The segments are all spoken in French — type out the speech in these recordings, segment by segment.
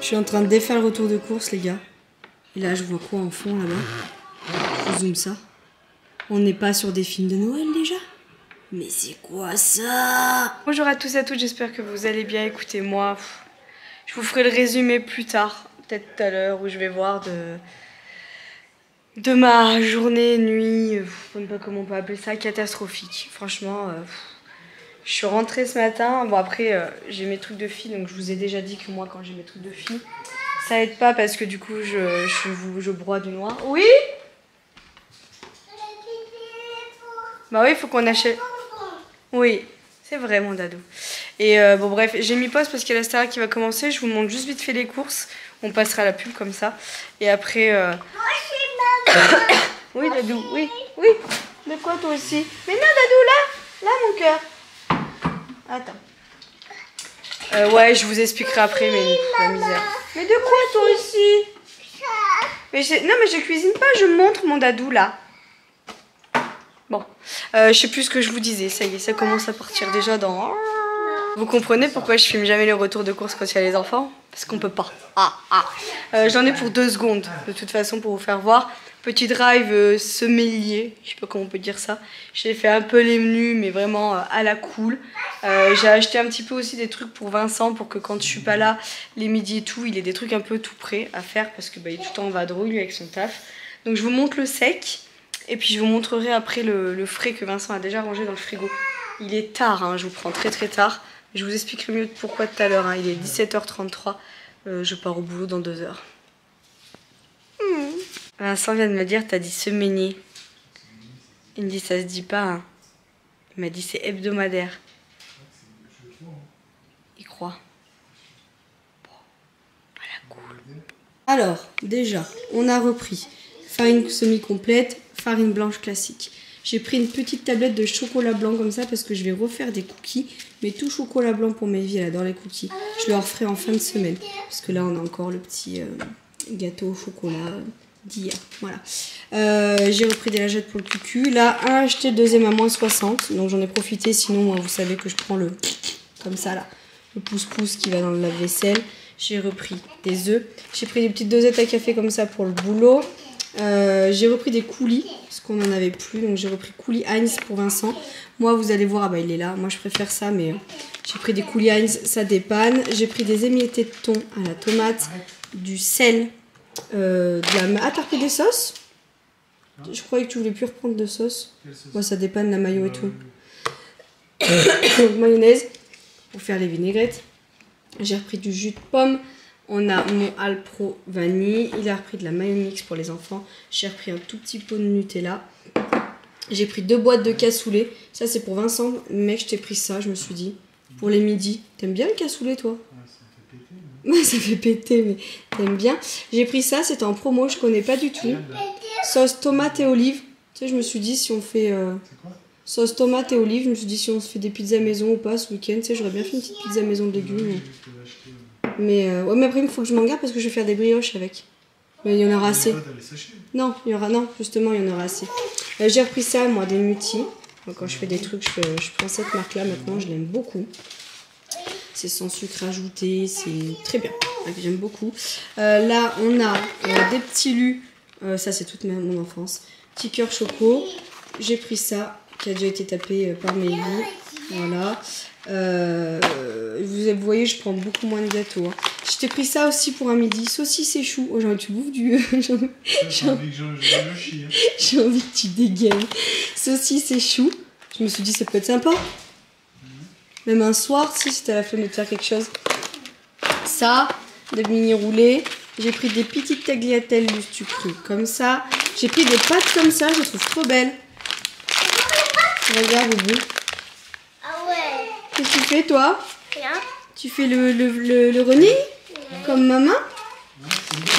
Je suis en train de défaire le retour de course, les gars. Et là, je vois quoi en fond, là-bas? Je zoome ça. On n'est pas sur des films de Noël, déjà? Mais c'est quoi ça? Bonjour à tous et à toutes, j'espère que vous allez bien. Écoutez, moi, je vous ferai le résumé plus tard. Peut-être tout à l'heure, où je vais voir de ma journée, nuit, je ne sais pas comment on peut appeler ça, catastrophique. Franchement, je suis rentrée ce matin. Bon, après, j'ai mes trucs de fille, donc je vous ai déjà dit que moi, quand j'ai mes trucs de fille, ça aide pas parce que du coup, je broie du noir. Oui? Bah oui, il faut qu'on achète. Oui, c'est vrai, mon dado. Et bon, bref, j'ai mis pause parce qu'il y a la Starac qui va commencer. Je vous montre juste vite fait les courses. On passera à la pub comme ça. Et après. Oui, Dadou, oui, oui. De quoi toi aussi? Mais non, Dadou, là, mon cœur. Attends. Ouais, je vous expliquerai après, mais la misère. Mais de quoi toi aussi? Non, mais je cuisine pas, je montre mon Dadou là. Bon, je sais plus ce que je vous disais. Ça y est, ça commence à partir déjà dans. Vous comprenez pourquoi je filme jamais les retours de course quand il y a les enfants? Parce qu'on peut pas. J'en ai pour 2 secondes, de toute façon, pour vous faire voir. Petit drive semelier, je sais pas comment on peut dire ça. J'ai fait un peu les menus, mais vraiment à la cool. J'ai acheté un petit peu aussi des trucs pour Vincent, pour que quand je suis pas là, les midis et tout, il ait des trucs un peu tout prêts à faire, parce que bah, il est tout le temps en vadrouille lui, avec son taf. Donc je vous montre le sec, et puis je vous montrerai après le frais que Vincent a déjà rangé dans le frigo. Il est tard, hein, je vous prends très tard. Je vous expliquerai mieux pourquoi tout à l'heure, hein. Il est 17h33, je pars au boulot dans 2 heures. Vincent vient de me dire, t'as dit semainier. Il me dit, ça se dit pas. Hein. Il m'a dit, c'est hebdomadaire. Il croit. Bon, voilà, cool. Alors, déjà, on a repris farine semi-complète, farine blanche classique. J'ai pris une petite tablette de chocolat blanc comme ça parce que je vais refaire des cookies. Mais tout chocolat blanc pour mes vies, elle adore les cookies. Je leur ferai en fin de semaine. Parce que là, on a encore le petit gâteau au chocolat d'hier. Voilà. J'ai repris des lagettes pour le cucu. Là, un acheté, le deuxième à moins 60. Donc j'en ai profité. Sinon, moi, vous savez que je prends le... Comme ça, là. Le pouce-pouce qui va dans le lave-vaisselle. J'ai repris des œufs. J'ai pris des petites dosettes à café comme ça pour le boulot. J'ai repris des coulis parce qu'on n'en avait plus, donc j'ai repris coulis Heinz pour Vincent. Moi, vous allez voir, ah bah il est là. Moi, je préfère ça, mais j'ai pris des coulis Heinz, ça dépanne. J'ai pris des émiettés de thon à la tomate, du sel, Ah, t'as repris des sauces? Je croyais que tu voulais plus reprendre de sauce. Moi, ça dépanne la mayo et tout. Donc, mayonnaise pour faire les vinaigrettes. J'ai repris du jus de pomme. On a mon Alpro vanille. Il a repris de la mayonnaise pour les enfants. J'ai repris un tout petit pot de Nutella. J'ai pris 2 boîtes de cassoulet. Ça, c'est pour Vincent. Mec, je t'ai pris ça, je me suis dit. Pour les midis. T'aimes bien le cassoulet, toi? Ouais, ça fait péter, mais t'aimes bien. J'ai pris ça, c'était en promo, je connais pas du tout. Sauce tomate et olive. Tu sais, je me suis dit si on fait... sauce tomate et olive, je me suis dit si on se fait des pizzas maison ou pas ce week-end. Tu sais, j'aurais bien fait une petite pizza maison de légumes. Mais après il faut que je m'en garde parce que je vais faire des brioches avec. Mais il y en aura assez. Non, justement il y en aura assez. J'ai repris ça moi des Muti. Quand je fais des trucs, je prends cette marque là maintenant, je l'aime beaucoup. C'est sans sucre ajouté, c'est très bien. J'aime beaucoup. Là on a des petits lus. Ça c'est toute mon enfance. Petit cœur choco. J'ai pris ça qui a déjà été tapé par mes vies. Voilà. Vous voyez, je prends beaucoup moins de gâteaux. Hein. Je t'ai pris ça aussi pour un midi. Saucisse et choux. Oh, j'ai envie que tu bouffes du... j'ai envie que tu dégaines. Saucisse et choux. Je me suis dit, ça peut être sympa. Même un soir, si t'as la flemme de faire quelque chose. Ça, des mini roulés. J'ai pris des petites tagliatelles du sucre comme ça. J'ai pris des pâtes comme ça, je les trouve trop belles. Regarde au bout. Qu'est-ce que tu fais, toi? Rien. Tu fais le running? Comme maman?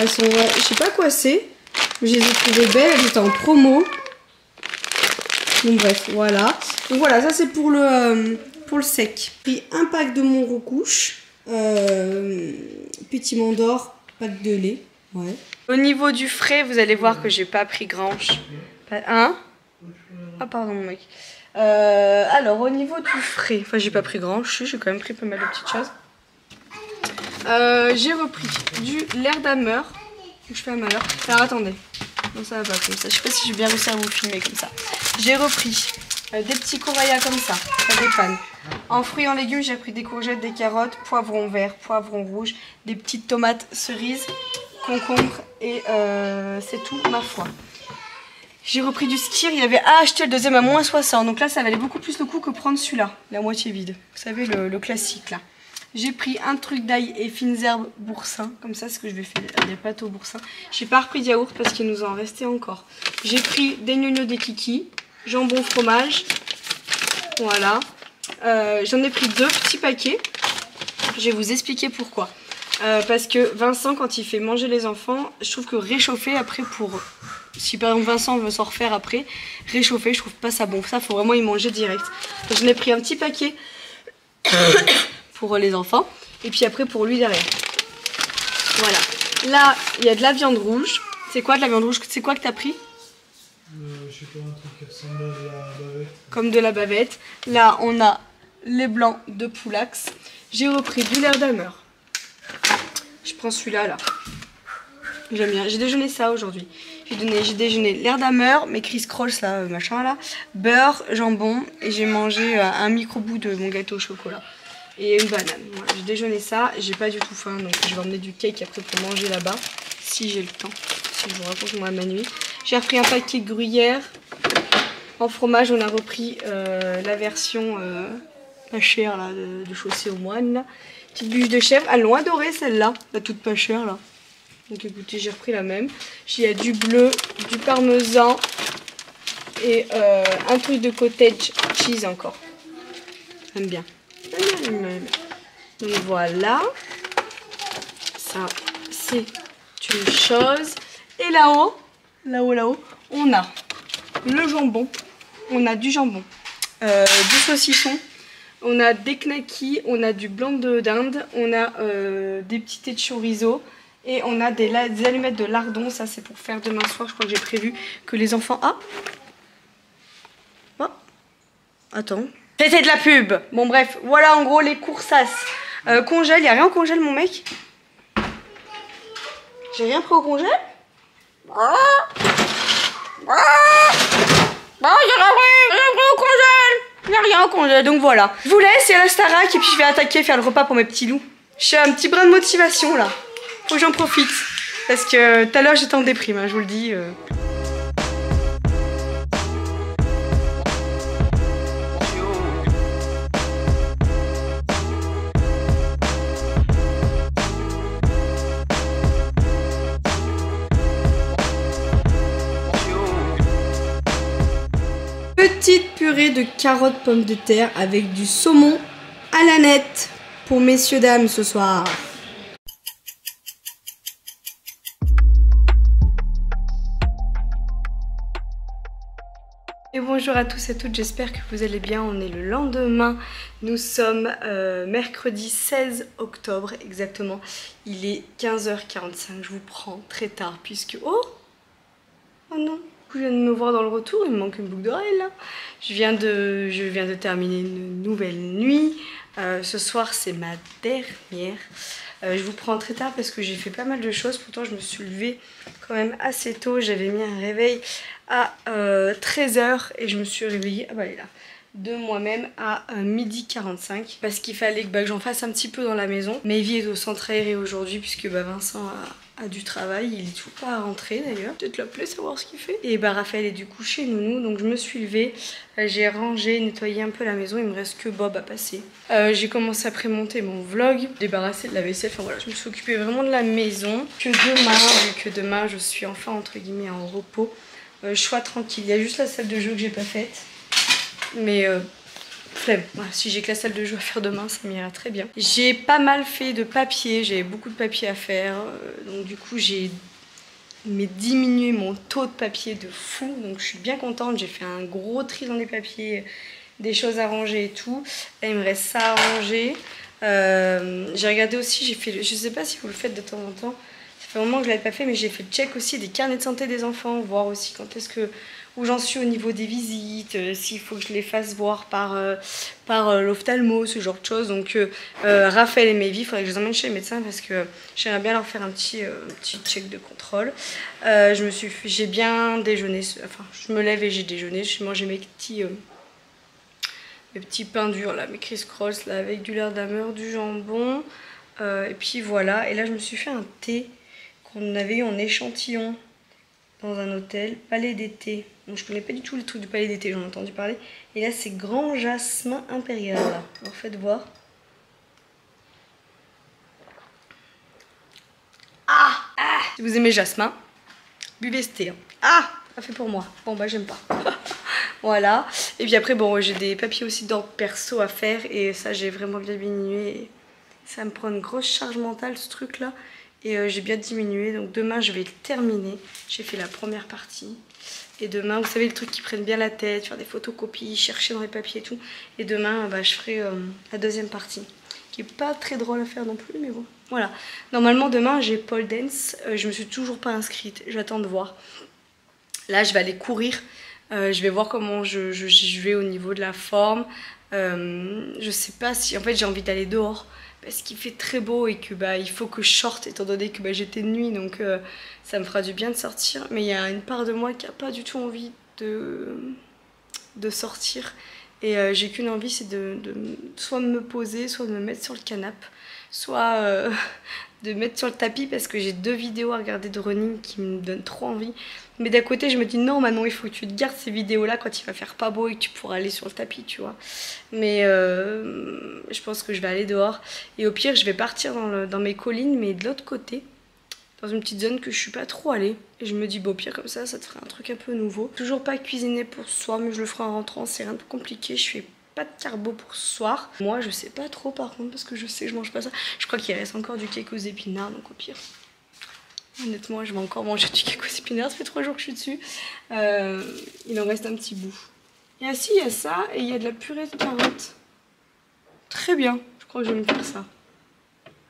Elles sont... je sais pas quoi c'est. Mais je les ai trouvées belles. Elles étaient en promo. Bon, bref, voilà. Donc voilà, ça c'est pour le sec. J'ai pris un pack de mon recouche. Petit d'or, pack de lait. Ouais. Au niveau du frais, vous allez voir que j'ai pas pris grand-chose. Hein? Ah, pardon, mon mec. Alors, au niveau du frais, enfin, j'ai pas pris grand, j'ai quand même pris pas mal de petites choses. J'ai repris du l'air d'Hammer. Je fais un malheur. Alors attendez. Non, ça va pas comme ça. Je sais pas si je vais bien réussir à vous filmer comme ça. J'ai repris des petits corayas comme ça. Ça dépanne. En fruits et en légumes, j'ai pris des courgettes, des carottes, poivrons verts, poivrons rouges, des petites tomates cerises, concombres et c'est tout ma foi. J'ai repris du skyr, il y avait à acheter le deuxième à moins 60, donc là ça valait beaucoup plus le coup que prendre celui-là, la moitié vide. Vous savez, le classique là. J'ai pris un truc d'ail et fines herbes boursin, comme ça c'est ce que je vais faire des pâtes au boursin. J'ai pas repris de yaourt parce qu'il nous en restait encore. J'ai pris des gnognos, des kikis, jambon fromage, voilà. J'en ai pris 2 petits paquets, je vais vous expliquer pourquoi. Parce que Vincent, quand il fait manger les enfants, je trouve que réchauffer après pour... Si par exemple Vincent veut s'en refaire après, réchauffer, je trouve pas ça bon. Ça, faut vraiment y manger direct. Donc, j'en ai pris un petit paquet pour les enfants. Et puis après pour lui derrière. Voilà. Là, il y a de la viande rouge. C'est quoi de la viande rouge? C'est quoi que t'as pris? Je sais pas, un truc qui ressemble à de la bavette. Comme de la bavette. Là, on a les blancs de Poulax. J'ai repris du l'air d'Hammer. Je prends celui-là, là. J'aime bien. J'ai déjeuné ça aujourd'hui. J'ai déjeuné l'air d'Hammer, mes criss-crolls, là, machin, là. Beurre, jambon. Et j'ai mangé un micro-bout de mon gâteau au chocolat. Et une banane. Voilà, j'ai déjeuné ça. J'ai pas du tout faim, donc je vais emmener du cake après pour manger là-bas. Si j'ai le temps. Si je vous raconte moi ma nuit. J'ai repris un paquet de gruyère. En fromage, on a repris la version pas chère, là, de chaussée aux moines, là. Petite bûche de chèvre, elles l'ont adorée celle-là, la toute pas chère là. Donc écoutez, j'ai repris la même. Il y a du bleu, du parmesan et un truc de cottage cheese encore. J'aime bien. Donc voilà. Ça, c'est une chose. Et là-haut, on a le jambon. On a du jambon, du saucisson. On a des knackis, on a du blanc de dinde, on a des petits thés de chorizo et on a des allumettes de lardon. Ça, c'est pour faire demain soir. Je crois que j'ai prévu que les enfants... Ah, oh. Attends. C'était de la pub. Bon, bref, voilà en gros les coursasses. Congèle, il n'y a rien au congèle, mon mec? J'ai rien pris au congèle? J'ai rien pris au congèle. Il n'y a rien au congèle, donc voilà. Je vous laisse, il y a la Starac et puis je vais attaquer faire le repas pour mes petits loups. J'ai un petit brin de motivation là. Faut que j'en profite. Parce que tout à l'heure j'étais en déprime, hein, je vous le dis. Petite purée de carottes pommes de terre avec du saumon à la nette pour messieurs dames ce soir. Et bonjour à tous et à toutes, j'espère que vous allez bien. On est le lendemain, nous sommes mercredi 16 octobre exactement. Il est 15h45, je vous prends très tard puisque... Oh non, je viens de me voir dans le retour, il me manque une boucle d'oreille là. Je viens de terminer une nouvelle nuit. Ce soir c'est ma dernière. Je vous prends très tard parce que j'ai fait pas mal de choses. Pourtant je me suis levée quand même assez tôt. J'avais mis un réveil à 13h et je me suis réveillée, ah bah elle est là, de moi-même à 12h45 parce qu'il fallait que j'en fasse un petit peu dans la maison. Mévie est au centre aéré aujourd'hui puisque Vincent a du travail, il est toujours pas rentré d'ailleurs. Peut-être l'appeler, savoir ce qu'il fait. Et Raphaël est du coup chez nounou, donc je me suis levée, j'ai rangé, nettoyé un peu la maison, il me reste que Bob à passer. J'ai commencé à prémonter mon vlog, débarrasser de la vaisselle, enfin voilà, je me suis occupée vraiment de la maison. Vu que demain je suis enfin entre guillemets en repos, je sois tranquille. Il y a juste la salle de jeu que j'ai pas faite, mais flemme. Voilà, si j'ai que la salle de jeu à faire demain, ça m'ira très bien. J'ai pas mal fait de papier, j'avais beaucoup de papier à faire, donc du coup j'ai diminué mon taux de papier de fou, donc je suis bien contente. J'ai fait un gros tri dans les papiers, des choses à ranger et tout. Là il me reste ça à ranger. J'ai regardé aussi, j'ai fait, je sais pas si vous le faites de temps en temps, ça fait un moment que je l'avais pas fait, mais j'ai fait le check aussi des carnets de santé des enfants, voir aussi quand est-ce que où j'en suis au niveau des visites, s'il faut que je les fasse voir par l'ophtalmo, ce genre de choses. Donc Raphaël et Mévi, il faudrait que je les emmène chez le médecin parce que j'aimerais bien leur faire un petit check de contrôle. J'ai bien déjeuné, enfin je me lève et j'ai déjeuné, j'ai mangé mes petits pains durs là, mes criss-cross là, avec du lard d'ameur, du jambon, et puis voilà. Et là je me suis fait un thé qu'on avait eu en échantillon dans un hôtel, Palais d'été. Donc je connais pas du tout le truc du Palais d'été, j'en ai entendu parler. Et là c'est grand jasmin impérial. Alors faites voir. Si vous aimez jasmin, buvez ce thé. Ah, ça fait pour moi. Bon bah j'aime pas. Voilà. Et puis après bon, j'ai des papiers aussi d'ordre perso à faire et ça j'ai vraiment bien diminué. Ça me prend une grosse charge mentale ce truc là. Et j'ai bien diminué, donc demain je vais le terminer. J'ai fait la première partie. Et demain, vous savez, le truc qui prennent bien la tête, faire des photocopies, chercher dans les papiers et tout. Et demain, bah, je ferai la deuxième partie, qui est pas très drôle à faire non plus, mais bon. Voilà. Normalement, demain, j'ai pole dance. Je me suis toujours pas inscrite, j'attends de voir. Là, je vais aller courir. Je vais voir comment je vais au niveau de la forme. Je sais pas si... En fait, j'ai envie d'aller dehors. Parce qu'il fait très beau et que bah, il faut que je sorte étant donné que bah, j'étais de nuit, donc ça me fera du bien de sortir. Mais il y a une part de moi qui n'a pas du tout envie de sortir. Et j'ai qu'une envie, c'est de soit me poser, soit de me mettre sur le canapé, soit de me mettre sur le tapis parce que j'ai 2 vidéos à regarder de running qui me donnent trop envie. Mais d'un côté, je me dis non, Manon, il faut que tu te gardes ces vidéos-là quand il va faire pas beau et que tu pourras aller sur le tapis, tu vois. Mais je pense que je vais aller dehors. Et au pire, je vais partir dans mes collines, mais de l'autre côté, dans une petite zone que je suis pas trop allée. Et je me dis, bon, au pire, comme ça te ferait un truc un peu nouveau. Toujours pas cuisiner pour ce soir, mais je le ferai en rentrant. C'est rien de compliqué. Je fais pas de carbo pour ce soir. Moi, je sais pas trop par contre, parce que je sais que je mange pas ça. Je crois qu'il reste encore du cake aux épinards, donc au pire. Honnêtement, je vais encore manger du cake aux épinards, ça fait 3 jours que je suis dessus. Il en reste un petit bout. Et ainsi, il y a ça et il y a de la purée de carottes. Très bien, je crois que je vais me faire ça.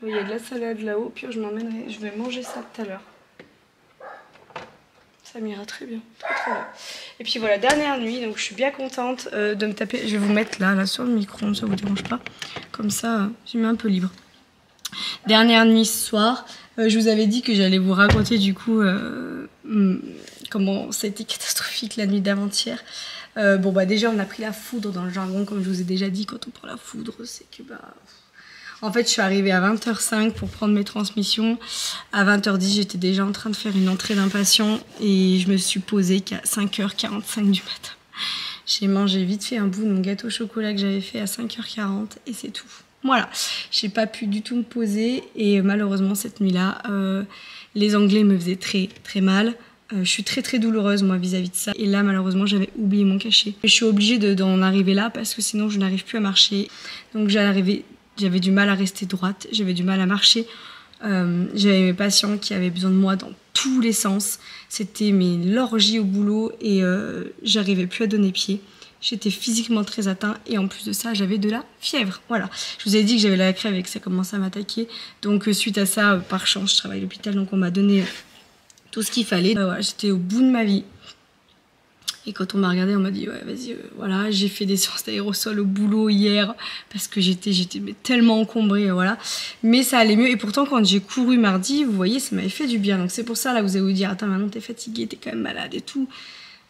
Il y a de la salade là-haut, puis je m'emmènerai, je vais manger ça tout à l'heure. Ça m'ira très bien, très bien. Et puis voilà, dernière nuit, donc je suis bien contente de me taper. Je vais vous mettre là sur le micro, ça vous dérange pas. Comme ça, je me mets un peu libre. Dernière nuit ce soir. Je vous avais dit que j'allais vous raconter du coup comment ça a été catastrophique la nuit d'avant-hier. Bon bah déjà on a pris la foudre dans le jargon, comme je vous ai déjà dit, quand on prend la foudre c'est que bah... En fait je suis arrivée à 20h05 pour prendre mes transmissions. À 20h10 j'étais déjà en train de faire une entrée d'un patient et je me suis posée qu'à 5h45 du matin. J'ai mangé vite fait un bout de mon gâteau au chocolat que j'avais fait à 5h40 et c'est tout. Voilà, j'ai pas pu du tout me poser et malheureusement cette nuit-là, les Anglais me faisaient très très mal. Je suis très très douloureuse moi vis-à-vis de ça. Et là malheureusement j'avais oublié mon cachet. Je suis obligée d'en arriver là parce que sinon je n'arrive plus à marcher. Donc j'avais du mal à rester droite, j'avais du mal à marcher. J'avais mes patients qui avaient besoin de moi dans tous les sens. C'était l'orgie au boulot et j'arrivais plus à donner pied. J'étais physiquement très atteinte et en plus de ça, j'avais de la fièvre. Voilà, je vous ai dit que j'avais la crève et que ça commençait à m'attaquer. Donc suite à ça, par chance, je travaille à l'hôpital, donc on m'a donné tout ce qu'il fallait. Voilà, j'étais au bout de ma vie. Et quand on m'a regardé, on m'a dit, ouais, vas-y, voilà, j'ai fait des séances d'aérosol au boulot hier parce que j'étais tellement encombrée, voilà. Mais ça allait mieux. Et pourtant, quand j'ai couru mardi, vous voyez, ça m'avait fait du bien. Donc c'est pour ça, là, vous allez vous dire, attends, maintenant, t'es fatiguée, t'es quand même malade et tout.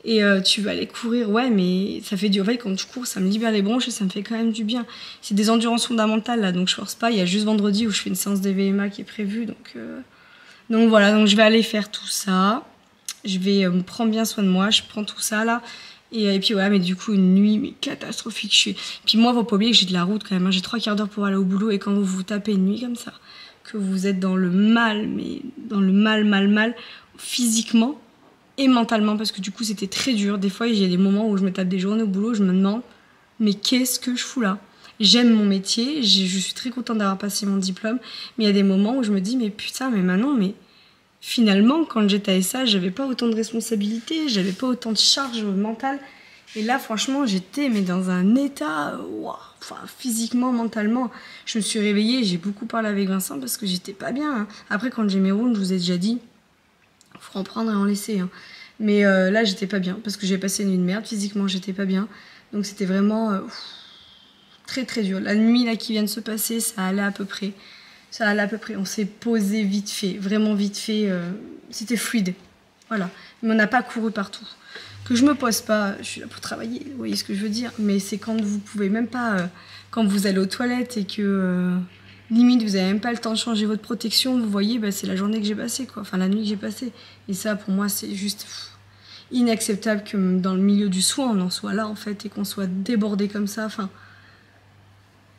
Et tu vas aller courir, ouais, mais ça fait du... En fait, quand je cours, ça me libère les bronches et ça me fait quand même du bien. C'est des endurances fondamentales, là, donc je force pas. Il y a juste vendredi où je fais une séance d'EVMA qui est prévue, donc voilà, donc je vais aller faire tout ça. Je vais me prendre bien soin de moi, je prends tout ça, là. Et puis voilà, mais du coup, une nuit mais catastrophique. Puis moi, faut pas oublier que j'ai de la route quand même. J'ai 3 quarts d'heure pour aller au boulot et quand vous vous tapez une nuit comme ça, que vous êtes dans le mal, mais dans le mal, physiquement et mentalement, parce que du coup c'était très dur. Des fois il y a des moments où je me tape des journées au boulot, je me demande mais qu'est-ce que je fous là? J'aime mon métier, je suis très contente d'avoir passé mon diplôme, mais il y a des moments où je me dis mais putain, mais maintenant, mais finalement quand j'étais à SA, j'avais pas autant de responsabilités, j'avais pas autant de charges mentales, et là franchement j'étais mais dans un état, wow, enfin physiquement, mentalement. Je me suis réveillée, j'ai beaucoup parlé avec Vincent parce que j'étais pas bien, hein. Après quand j'ai mes rounds, je vous ai déjà dit, faut en prendre et en laisser, hein. Mais là, j'étais pas bien parce que j'ai passé une nuit de merde. Physiquement, j'étais pas bien. Donc, c'était vraiment très très dur. La nuit là qui vient de se passer, ça allait à peu près. Ça allait à peu près. On s'est posé vite fait, vraiment vite fait. C'était fluide. Voilà. Mais on n'a pas couru partout. Que je me pose pas, je suis là pour travailler, vous voyez ce que je veux dire. Mais c'est quand vous pouvez même pas, quand vous allez aux toilettes et que limite vous avez même pas le temps de changer votre protection, vous voyez, bah, c'est la journée que j'ai passée, quoi. Enfin la nuit que j'ai passée. Et ça pour moi c'est juste inacceptable que dans le milieu du soin on en soit là en fait et qu'on soit débordé comme ça. Enfin,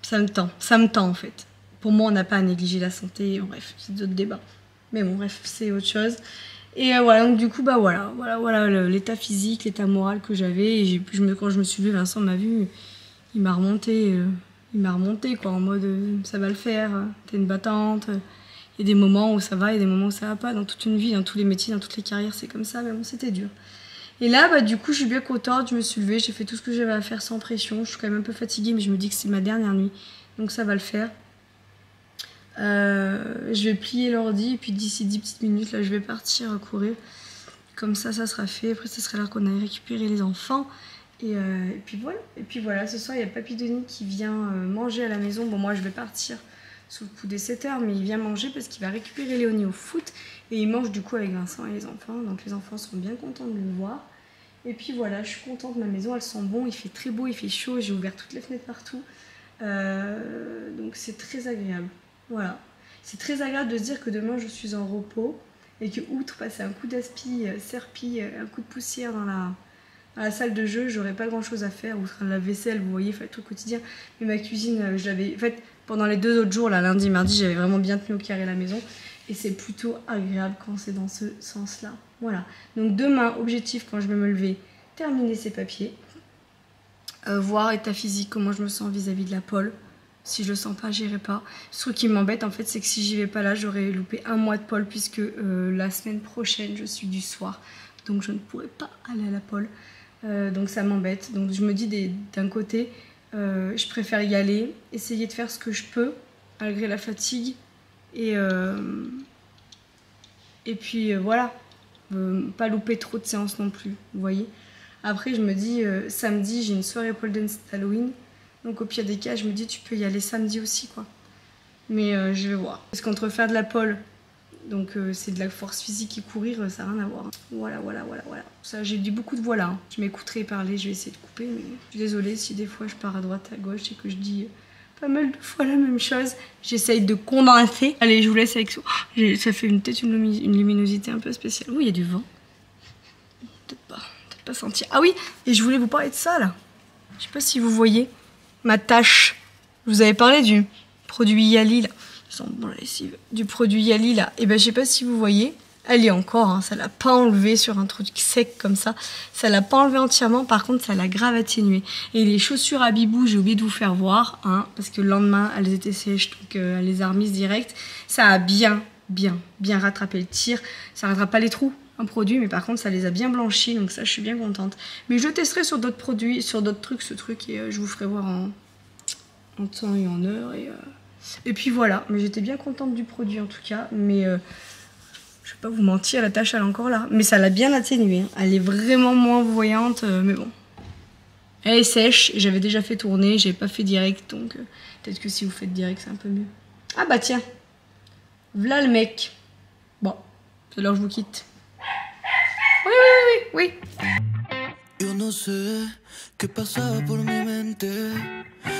ça me tend en fait. Pour moi on n'a pas à négliger la santé, bref, c'est d'autres débats. Mais bon bref, c'est autre chose. Et voilà, donc du coup, bah voilà l'état physique, l'état moral que j'avais. Et quand je me suis levée, Vincent m'a vu, il m'a remonté quoi, en mode ça va le faire, t'es une battante. Il y a des moments où ça va, il y a des moments où ça va pas. Dans toute une vie, dans tous les métiers, dans toutes les carrières, c'est comme ça, mais bon, c'était dur. Et là, bah du coup, je suis bien contente, je me suis levée, j'ai fait tout ce que j'avais à faire sans pression. Je suis quand même un peu fatiguée, mais je me dis que c'est ma dernière nuit, donc ça va le faire. Je vais plier l'ordi et puis d'ici 10 petites minutes là je vais partir courir, comme ça sera fait. Après ce serait l'heure qu'on aille récupérer les enfants et puis voilà, ce soir il y a Papy Denis qui vient manger à la maison. Bon, moi je vais partir sous le coup des 7h, mais il vient manger parce qu'il va récupérer Léonie au foot et il mange du coup avec Vincent et les enfants, donc les enfants seront bien contents de le voir. Et puis voilà, je suis contente, ma maison elle sent bon, il fait très beau, il fait chaud, j'ai ouvert toutes les fenêtres partout, donc c'est très agréable. Voilà, c'est très agréable de se dire que demain je suis en repos et que outre passer un coup d'aspi, serpi, un coup de poussière dans la salle de jeu, j'aurais pas grand chose à faire, outre la vaisselle, vous voyez, il faut être au quotidien. Mais ma cuisine, je l'avais, en fait, pendant les 2 autres jours, là, lundi, mardi, j'avais vraiment bien tenu au carré la maison et c'est plutôt agréable quand c'est dans ce sens-là. Voilà, donc demain, objectif quand je vais me lever, terminer ces papiers, voir état physique, comment je me sens vis-à-vis de la pole. Si je le sens pas, j'irai pas. Ce truc qui m'embête en fait, c'est que si j'y vais pas là, j'aurais loupé un mois de pole puisque la semaine prochaine, je suis du soir. Donc je ne pourrai pas aller à la pole. Donc ça m'embête. Donc je me dis d'un côté, je préfère y aller, essayer de faire ce que je peux, malgré la fatigue. Et puis voilà, pas louper trop de séances non plus, vous voyez. Après je me dis, samedi, j'ai une soirée pole dance Halloween. Donc au pire des cas, je me dis tu peux y aller samedi aussi quoi. Mais je vais voir. Parce qu'entre faire de la pole, donc c'est de la force physique et courir, ça n'a rien à voir. Voilà. Ça, j'ai dit beaucoup de voilà. Hein. Je m'écouterai parler, je vais essayer de couper. Mais je suis désolée si des fois je pars à droite, à gauche et que je dis pas mal de fois la même chose. J'essaye de condenser. Allez, je vous laisse avec ça. Ça fait peut-être une luminosité un peu spéciale. Oui, il y a du vent. Peut-être pas sentir. Ah oui, et je voulais vous parler de ça là. Je sais pas si vous voyez. Ma tâche, je vous avais parlé du produit Yali là, ça sent bon la lessive, du produit Yali là, et ben je sais pas si vous voyez, elle y est encore, hein, ça l'a pas enlevé sur un truc sec comme ça l'a pas enlevé entièrement, par contre ça l'a grave atténué. Et les chaussures à Bibou, j'ai oublié de vous faire voir, hein, parce que le lendemain elles étaient sèches, donc elle les a remises direct, ça a bien rattrapé le tir, ça rattrape pas les trous. Un produit, mais par contre ça les a bien blanchis, donc ça je suis bien contente. Mais je testerai sur d'autres produits, sur d'autres trucs ce truc, et je vous ferai voir en temps et en heure. Et puis voilà, mais j'étais bien contente du produit en tout cas, mais je vais pas vous mentir, la tâche elle est encore là. Mais ça l'a bien atténuée, hein. Elle est vraiment moins voyante, mais bon. Elle est sèche, j'avais déjà fait tourner, j'avais pas fait direct, donc peut-être que si vous faites direct c'est un peu mieux. Ah bah tiens, voilà le mec. Bon, c'est l'heure que je vous quitte. Oui. Yo no sé qué pasaba por mi mente,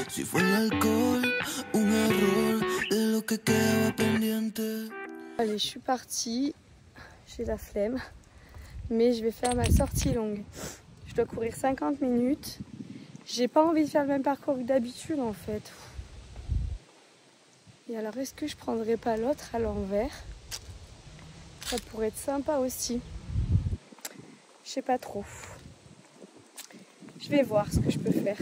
si fue el alcohol, un error de lo que quedaba pendiente. Allez, je suis partie, j'ai la flemme, mais je vais faire ma sortie longue. Je dois courir 50 minutes. J'ai pas envie de faire le même parcours que d'habitude en fait. Et alors, est-ce que je prendrais pas l'autre à l'envers? Ça pourrait être sympa aussi. Je sais pas trop. Je vais voir ce que je peux faire.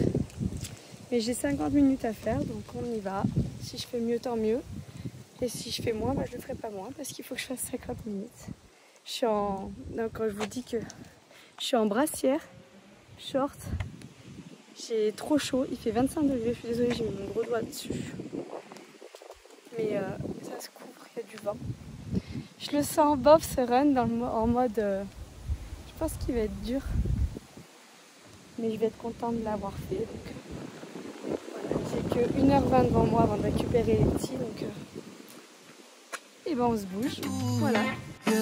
Mais j'ai 50 minutes à faire, donc on y va. Si je fais mieux, tant mieux. Et si je fais moins, bah, je ne le ferai pas moins parce qu'il faut que je fasse 50 minutes. Je suis en... Non, quand je vous dis que je suis en brassière, short, j'ai trop chaud. Il fait 25 degrés, je suis désolée, j'ai mis mon gros doigt dessus. Mais ça se couvre, il y a du vent. Je le sens bof ce run en mode... je sais pense qu'il va être dur. Mais je vais être contente de l'avoir fait. Donc, voilà. J'ai que 1h20 devant moi avant de récupérer les petits. Donc, et ben on se bouge. Voilà. Yeah.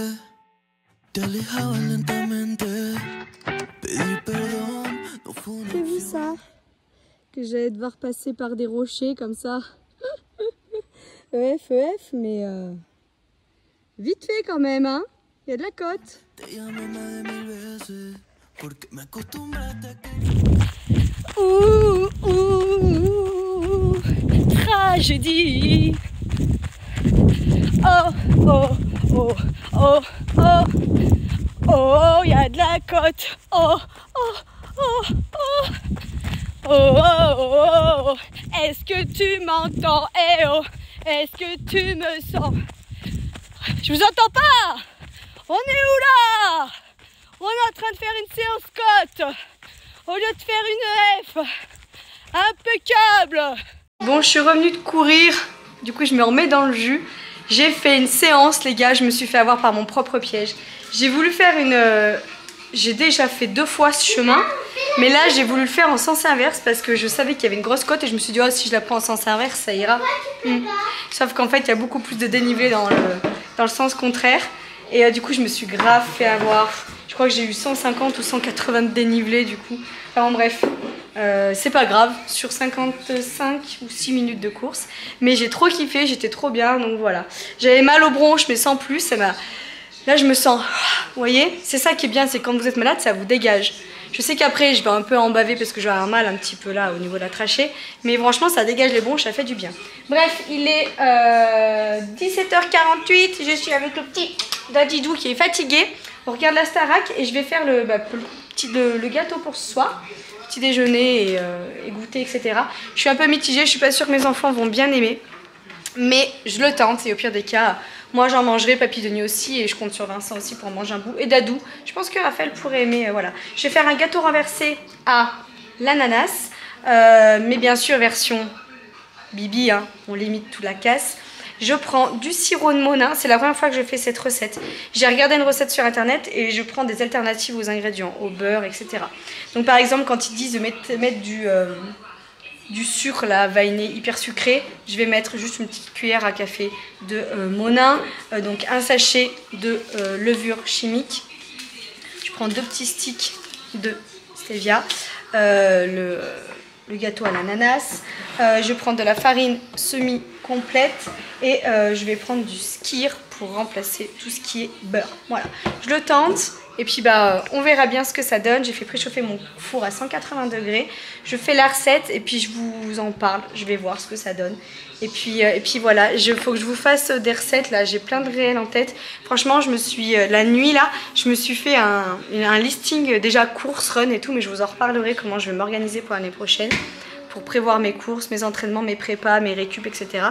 Te alejabas lentamente, pedir perdón no fue una J'ai vu ça, que j'allais devoir passer par des rochers comme ça. EF, mais vite fait quand même, hein. Il y a de la côte. Te llamé más de 1000 veces, porque me acostumbraste a que... Ouh, ouh, tragédie. Oh, oh, oh, oh, oh, oh, il y a de la côte. Oh, oh, oh, oh. Oh, oh, oh, oh, est-ce que tu m'entends? Eh oh, est-ce que tu me sens? Je vous entends pas. On est où là? On est en train de faire une séance côte au lieu de faire une F. Impeccable. Bon, je suis revenue de courir. Du coup, je me remets dans le jus. J'ai fait une séance, les gars. Je me suis fait avoir par mon propre piège. J'ai voulu faire une... J'ai déjà fait 2 fois ce chemin. Mais là, j'ai voulu le faire en sens inverse parce que je savais qu'il y avait une grosse côte et je me suis dit, oh, si je la prends en sens inverse, ça ira. Sauf qu'en fait, il y a beaucoup plus de dénivelé dans le sens contraire. Et du coup, je me suis grave fait avoir. Je crois que j'ai eu 150 ou 180 de dénivelé du coup. Enfin, bref, c'est pas grave, sur 55 ou 6 minutes de course. Mais j'ai trop kiffé, j'étais trop bien, donc voilà. J'avais mal aux bronches, mais sans plus, ça m'a... Là, je me sens... Vous voyez, c'est ça qui est bien, c'est quand vous êtes malade, ça vous dégage. Je sais qu'après, je vais un peu en baver parce que j'ai un mal un petit peu là au niveau de la trachée. Mais franchement, ça dégage les bronches, ça fait du bien. Bref, il est 17h48. Je suis avec le petit Dadidou qui est fatigué. On regarde la Starac et je vais faire le gâteau pour ce soir. Petit déjeuner et goûter, etc. Je suis un peu mitigée, je suis pas sûre que mes enfants vont bien aimer. Mais je le tente et au pire des cas... Moi j'en mangerai, Papy Denis aussi et je compte sur Vincent aussi pour en manger un bout. Et Dadou, je pense que Raphaël pourrait aimer, voilà. Je vais faire un gâteau renversé à l'ananas, mais bien sûr version Bibi, hein, on limite tout la casse. Je prends du sirop de Monin, c'est la première fois que je fais cette recette. J'ai regardé une recette sur internet et je prends des alternatives aux ingrédients, au beurre, etc. Donc par exemple quand ils disent de mettre du sucre là, vanillé hyper sucré, je vais mettre juste une petite cuillère à café de Monin, donc un sachet de levure chimique. Je prends 2 petits sticks de stevia, le gâteau à l'ananas. Je prends de la farine semi-complète et je vais prendre du skyr pour remplacer tout ce qui est beurre. Voilà, je le tente. Et puis bah on verra bien ce que ça donne. J'ai fait préchauffer mon four à 180 degrés. Je fais la recette et puis je vous en parle. Je vais voir ce que ça donne. Et puis voilà, faut que je vous fasse des recettes là. J'ai plein de réels en tête. Franchement, je me suis la nuit là, je me suis fait un listing déjà course, run et tout. Mais je vous en reparlerai comment je vais m'organiser pour l'année prochaine. Pour prévoir mes courses, mes entraînements, mes prépas, mes récup, etc.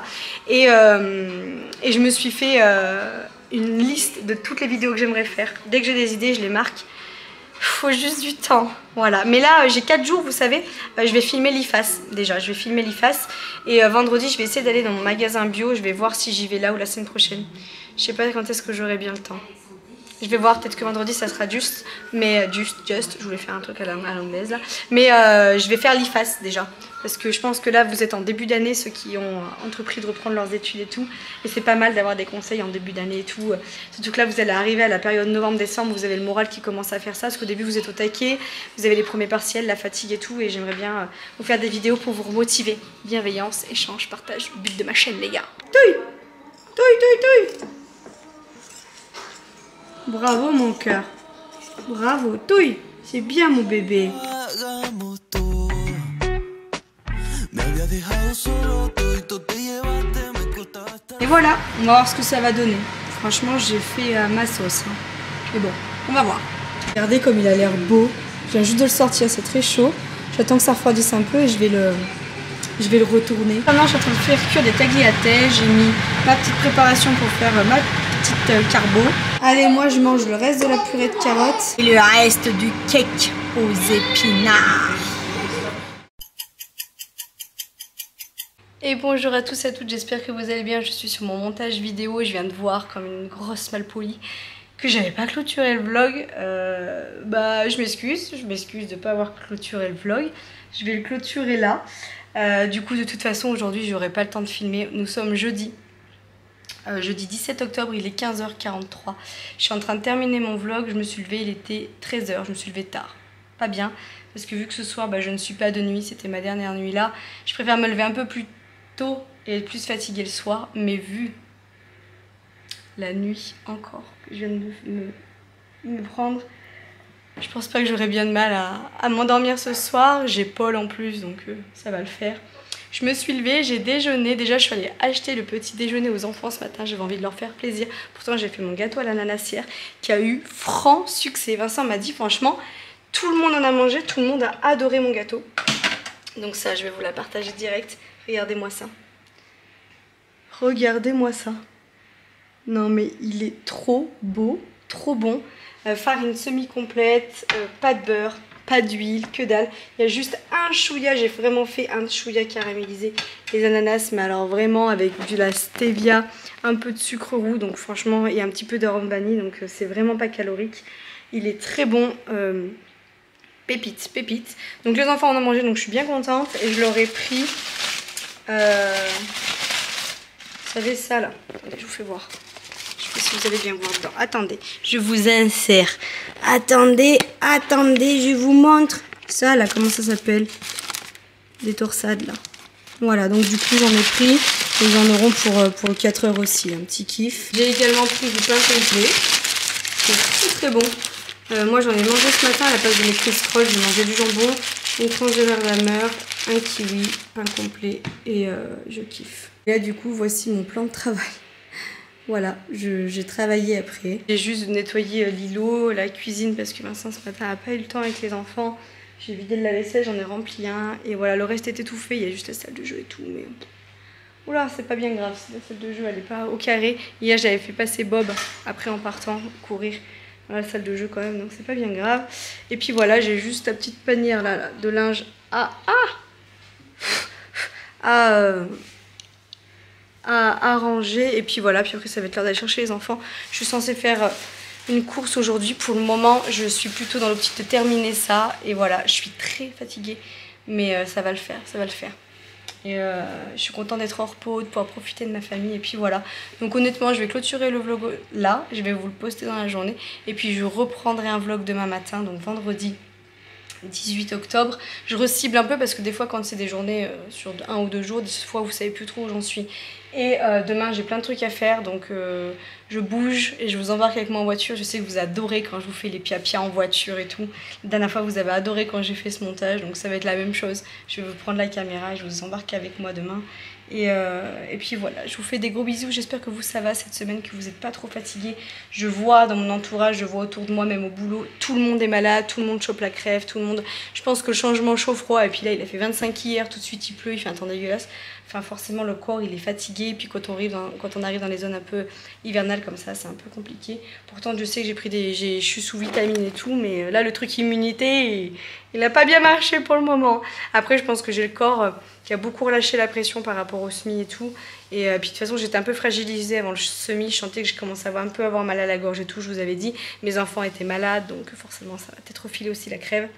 Et je me suis fait une liste de toutes les vidéos que j'aimerais faire. Dès que j'ai des idées, je les marque. Faut juste du temps. Voilà. Mais là, j'ai 4 jours, vous savez. Je vais filmer l'IFAS déjà. Je vais filmer l'IFAS. Et vendredi, je vais essayer d'aller dans mon magasin bio. Je vais voir si j'y vais là ou la semaine prochaine. Je sais pas quand est-ce que j'aurai bien le temps. Je vais voir, peut-être que vendredi ça sera juste, mais just, je voulais faire un truc à l'anglaise là. Mais je vais faire l'IFAS déjà, parce que je pense que là vous êtes en début d'année, ceux qui ont entrepris de reprendre leurs études et tout. Et c'est pas mal d'avoir des conseils en début d'année et tout. Surtout que là vous allez arriver à la période novembre-décembre, vous avez le moral qui commence à faire ça, parce qu'au début vous êtes au taquet, vous avez les premiers partiels, la fatigue et tout. Et j'aimerais bien vous faire des vidéos pour vous remotiver. Bienveillance, échange, partage, but de ma chaîne les gars. Touille, touille, touille, touille. Bravo mon cœur. Bravo. Touille. C'est bien mon bébé. Et voilà. On va voir ce que ça va donner. Franchement, j'ai fait ma sauce. Hein. Mais bon, on va voir. Regardez comme il a l'air beau. Je viens juste de le sortir. C'est très chaud. J'attends que ça refroidisse un peu et je vais le retourner. Maintenant, je suis en train de faire cuire des tagliatelles. J'ai mis ma petite préparation pour faire ma petite carbo. Allez, moi je mange le reste de la purée de carottes et le reste du cake aux épinards. Et bonjour à tous et à toutes, j'espère que vous allez bien. Je suis sur mon montage vidéo et je viens de voir comme une grosse malpolie que j'avais pas clôturé le vlog. Bah je m'excuse de pas avoir clôturé le vlog. Je vais le clôturer là. Du coup de toute façon aujourd'hui j'aurai pas le temps de filmer. Nous sommes jeudi 17 octobre, il est 15h43. Je suis en train de terminer mon vlog. Je me suis levée, il était 13h, je me suis levée tard. Pas bien, parce que vu que ce soir bah, je ne suis pas de nuit, c'était ma dernière nuit là. Je préfère me lever un peu plus tôt et être plus fatiguée le soir. Mais vu la nuit encore que je viens de me prendre, je pense pas que j'aurai bien de mal à m'endormir ce soir. J'ai Paul en plus, donc ça va le faire. Je me suis levée, j'ai déjeuné. Déjà, je suis allée acheter le petit déjeuner aux enfants ce matin. J'avais envie de leur faire plaisir. Pourtant, j'ai fait mon gâteau à l'ananassière qui a eu franc succès. Vincent m'a dit, franchement, tout le monde en a mangé. Tout le monde a adoré mon gâteau. Donc ça, je vais vous la partager direct. Regardez-moi ça. Regardez-moi ça. Non, mais il est trop beau, trop bon. Farine semi-complète, pas de beurre, pas d'huile, que dalle. Il y a juste un chouïa, j'ai vraiment fait un chouïa caramélisé. Les ananas, mais alors vraiment avec de la stevia, un peu de sucre roux. Donc franchement, il y a un petit peu d'arôme vanille, donc c'est vraiment pas calorique. Il est très bon, pépite, pépite. Donc les enfants en ont mangé, donc je suis bien contente. Et je leur ai pris, vous savez ça là, attendez, je vous fais voir. Je sais pas si vous allez bien voir dedans. Attendez, je vous insère. Attendez, je vous montre. Ça là, comment ça s'appelle? Des torsades là. Voilà, donc du coup j'en ai pris. Et ils en auront pour 4 heures aussi, un petit kiff. J'ai également pris du pain complet. C'est très très bon. Moi j'en ai mangé ce matin à la place de mes criscrolls. J'ai mangé du jambon, une tranche de verre un kiwi, pain complet et je kiffe. Et là du coup voici mon plan de travail. Voilà, j'ai travaillé après. J'ai juste nettoyé l'îlot, la cuisine parce que Vincent ce matin n'a pas eu le temps avec les enfants. J'ai vidé le lave-vaisselle, j'en ai rempli un. Et voilà, le reste était tout fait, il y a juste la salle de jeu et tout. Mais oula, c'est pas bien grave, la salle de jeu elle est pas au carré. Hier j'avais fait passer Bob après en partant courir dans la salle de jeu quand même, donc c'est pas bien grave. Et puis voilà, j'ai juste la petite panière là de linge à ranger. Et puis voilà, puis après ça va être l'heure d'aller chercher les enfants. Je suis censée faire une course aujourd'hui. Pour le moment je suis plutôt dans l'optique de terminer ça. Et voilà, je suis très fatiguée, mais ça va le faire, ça va le faire. Et je suis contente d'être en repos, de pouvoir profiter de ma famille. Et puis voilà, donc honnêtement je vais clôturer le vlog là. Je vais vous le poster dans la journée. Et puis je reprendrai un vlog demain matin, donc vendredi 18 octobre. Je recible un peu parce que des fois quand c'est des journées sur 1 ou 2 jours, des fois vous savez plus trop où j'en suis. Et demain j'ai plein de trucs à faire, donc je bouge et je vous embarque avec moi en voiture. Je sais que vous adorez quand je vous fais les pia-pia en voiture et tout. La dernière fois vous avez adoré quand j'ai fait ce montage, donc ça va être la même chose. Je vais vous prendre la caméra et je vous embarque avec moi demain. Et puis voilà, je vous fais des gros bisous. J'espère que vous ça va cette semaine, que vous n'êtes pas trop fatigués. Je vois dans mon entourage, je vois autour de moi, même au boulot, tout le monde est malade, tout le monde chope la crève, tout le monde. Je pense que le changement chaud-froid, et puis là il a fait 25 hier, tout de suite il pleut, il fait un temps dégueulasse. Enfin forcément le corps il est fatigué, et puis quand on arrive dans les zones un peu hivernales comme ça, c'est un peu compliqué. Pourtant je sais que je suis sous vitamines et tout, mais là le truc immunité, il n'a pas bien marché pour le moment. Après je pense que j'ai le corps qui a beaucoup relâché la pression par rapport au semis et tout. Et puis de toute façon j'étais un peu fragilisée avant le semis, je sentais que je commençais à un peu avoir mal à la gorge et tout, je vous avais dit. Mes enfants étaient malades, donc forcément ça va peut-être refiler aussi la crève.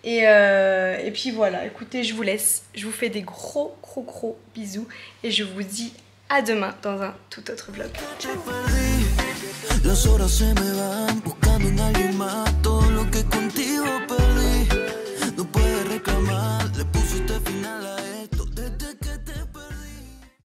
Et puis voilà, écoutez, je vous laisse. Je vous fais des gros bisous. Et je vous dis à demain dans un tout autre vlog. Ciao.